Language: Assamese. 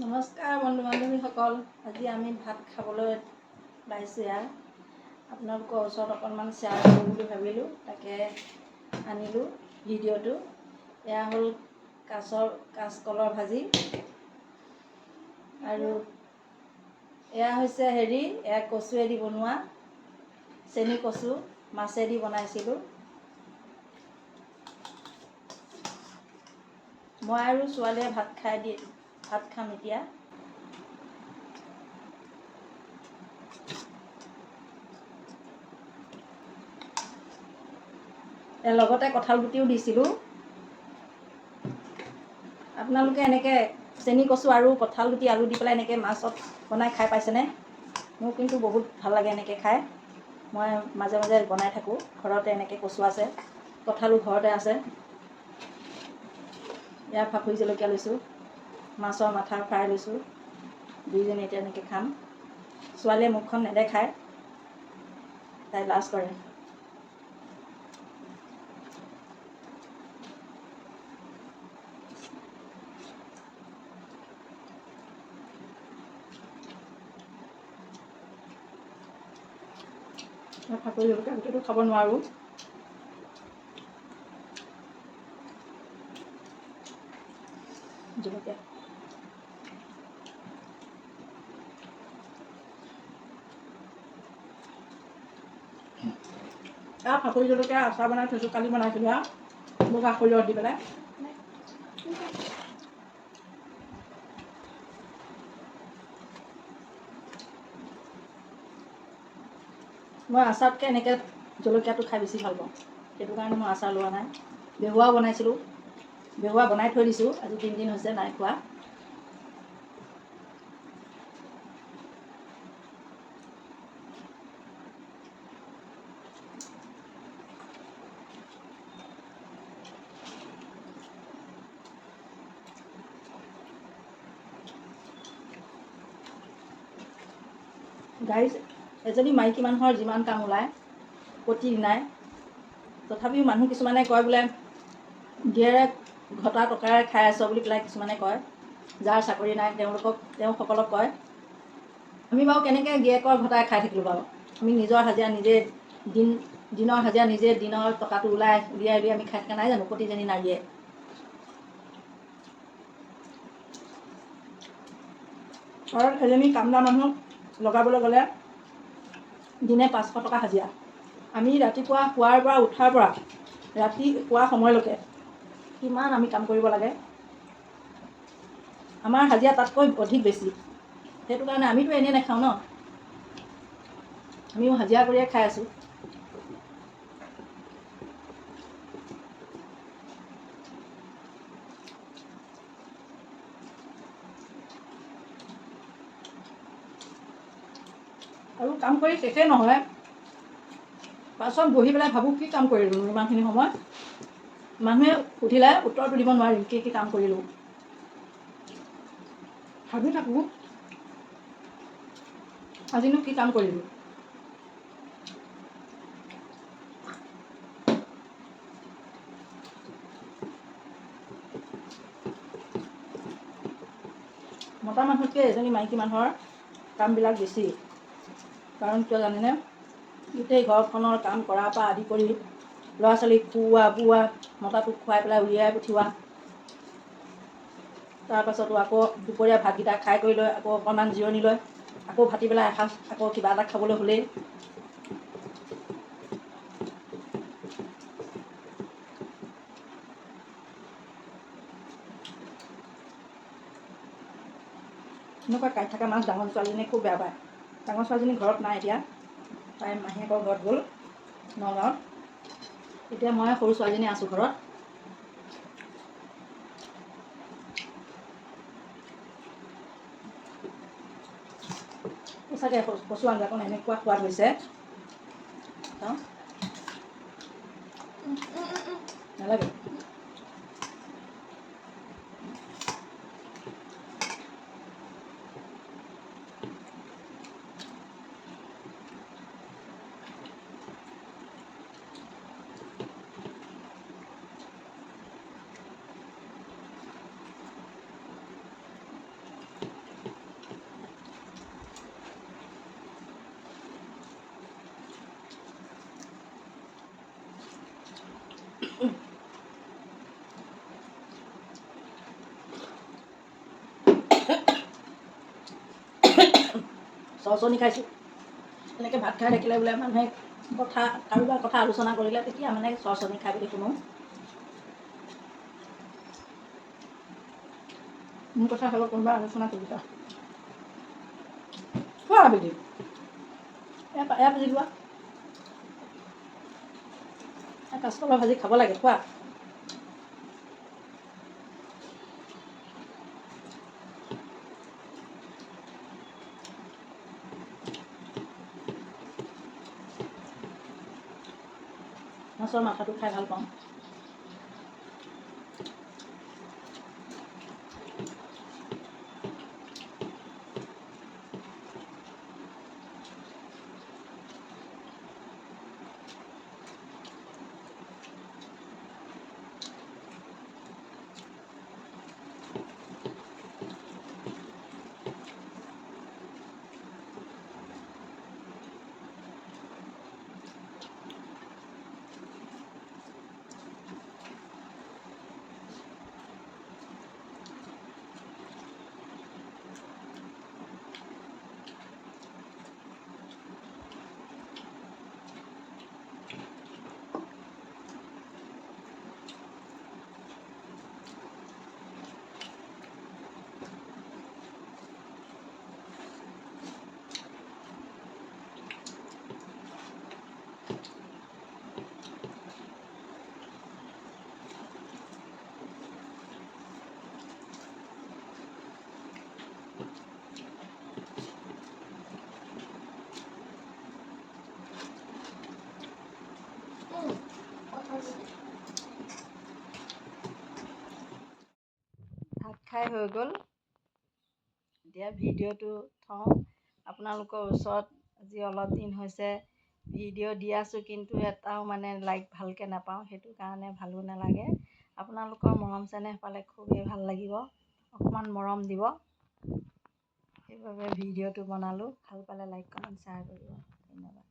নমস্কাৰ বন্ধু বান্ধৱীসকল, আজি আমি ভাত খাবলৈ ওলাইছোঁ। ইয়াৰ আপোনালোকৰ ওচৰত অকণমান শ্বেয়াৰ কৰোঁ বুলি ভাবিলোঁ, তাকে আনিলোঁ ভিডিঅ'টো। এয়া হ'ল কাঁচকলৰ ভাজি, আৰু এয়া হৈছে এয়া কচুৱেদি বনোৱা চেনি কচু, মাছেদি বনাইছিলোঁ। মই আৰু ছোৱালীয়ে ভাত খাম এতিয়া। লগতে কঁঠাল গুটিও দিছিলোঁ। আপোনালোকে এনেকৈ চেনি কচু আৰু কঁঠাল গুটি আলু দি পেলাই এনেকৈ মাছত বনাই খাই পাইছেনে? মোৰ কিন্তু বহুত ভাল লাগে এনেকৈ খাই। মই মাজে মাজে বনাই থাকোঁ। ঘৰতে এনেকৈ কচু আছে, কঁঠালো ঘৰতে আছে। এয়া ফাকুৰি জলকীয়া লৈছোঁ, মাছৰ মাথা ফ্ৰাই লৈছোঁ। দুইজনী এতিয়া এনেকৈ খাম। ছোৱালীয়ে মুখখন নেদেখায়, তাই লাজ কৰে। ফাকুৰি জলকীয়া গোটেইটো খাব নোৱাৰোঁ। জলকীয়া ফাকুৰি জলকীয়া আচাৰ বনাই থৈছোঁ, কালি বনাইছিলোঁ। বগা সৰিয়হ দি পেলাই। মই আচাৰতকৈ এনেকৈ জলকীয়াটো খাই বেছি ভাল পাওঁ, সেইটো কাৰণে মই আচাৰ লোৱা নাই। বেহুৱাও বনাইছিলোঁ, বেহুৱা বনাই থৈ দিছোঁ, আজি 3 দিন হৈছে নাই খোৱা। গাইজ, এজনী মাইকী মানুহৰ যিমান কাম ওলায় প্ৰতিদিনাই, তথাপিও মানুহ কিছুমানে কয় বোলে গিয়েৰে ঘটা টকাৰে খাই আছ বুলি পেলাই কিছুমানে কয়। যাৰ চাকৰি নাই তেওঁসকলক কয়, আমি বাৰু কেনেকৈ গিয়েকৰ ঘটাই খাই থাকিলোঁ বাৰু? আমি নিজৰ হাজিৰা নিজে দিনৰ হাজিৰা নিজে দিনৰ টকাটো উলিয়াই আমি খাই থকা নাই জানো প্ৰতিজনী নাৰীয়ে? ঘৰত এজনী কামলা মানুহ লগাবলৈ গ'লে দিনে 500 টকা হাজিৰা। আমি ৰাতিপুৱা শোৱাৰ পৰা উঠাৰ পৰা ৰাতি শোৱা সময়লৈকে কিমান আমি কাম কৰিব লাগে। আমাৰ হাজিৰা তাতকৈ অধিক বেছি। সেইটো কাৰণে আমিতো এনেই নাখাওঁ ন, আমিও হাজিৰা কৰিয়ে খাই আছোঁ। আৰু কাম কৰি শেষেই নহয়, পাছত বহি পেলাই ভাবোঁ কি কাম কৰিলোঁ ইমানখিনি সময়। মানুহে সুধিলে উত্তৰটো দিব নোৱাৰিম কি কাম কৰিলোঁ। ভাবি থাকোঁ আজিনো কি কাম কৰিলোঁ। মতা মানুহতকৈ এজনী মাইকী মানুহৰ কামবিলাক বেছি। কাৰণ কিয় জানেনে? গোটেই ঘৰখনৰ কাম কৰাৰ পৰা আদি কৰি ল'ৰা ছোৱালীক খুওৱা বোৱা, মতাটোক খুৱাই পেলাই উলিয়াই পঠিওৱা। তাৰপাছতো আকৌ দুপৰীয়া ভাতকেইটা খাই কৰি লৈ আকৌ অকণমান জিৰণি লৈ আকৌ ভাটিবেলা এসাঁজ আকৌ কিবা এটা খাবলৈ হ'লেই। এনেকুৱা কাঁইট থকা মাছ ডাঙৰ ছোৱালীজনীয়ে খুব বেয়া পায়। ডাঙৰ ছোৱালীজনী ঘৰত নাই এতিয়া, তাই মাহীয়েকৰ ঘৰত গ'ল নগাঁৱত। এতিয়া মই সৰু ছোৱালীজনী আছোঁ ঘৰত। সঁচাকৈ কচু আঞ্জাকণ এনেকুৱা সোৱাদ হৈছে, নালাগে। চৰচৰনি খাইছোঁ। এনেকৈ ভাত খাই থাকিলে বোলে মানুহে কাৰোবাৰ কথা আলোচনা কৰিলে তেতিয়া মানে চৰচৰনি খাই বুলি শুনো। মোৰ কথা হ'লেও কোনোবা আলোচনা কৰিবা। খোৱা বেটি, এয়া ভাজি লোৱা, কাঁচকলৰ ভাজি খাব লাগে, খোৱা। মাছৰ মাথাটো খাই ভাল পাওঁ। ভাত খাই হৈ গ'ল, এতিয়া ভিডিঅ'টো থওঁ। আপোনালোকৰ ওচৰত আজি অলপ দিন হৈছে ভিডিঅ' দি আছোঁ, কিন্তু এটাও মানে লাইক ভালকৈ নাপাওঁ, সেইটো কাৰণে ভালো নালাগে। আপোনালোকৰ মৰম চেনেহ পালে খুবেই ভাল লাগিব, অকণমান মৰম দিব। সেইবাবে ভিডিঅ'টো বনালোঁ। ভাল পালে লাইক কমেণ্ট শ্বেয়াৰ কৰিব। ধন্যবাদ।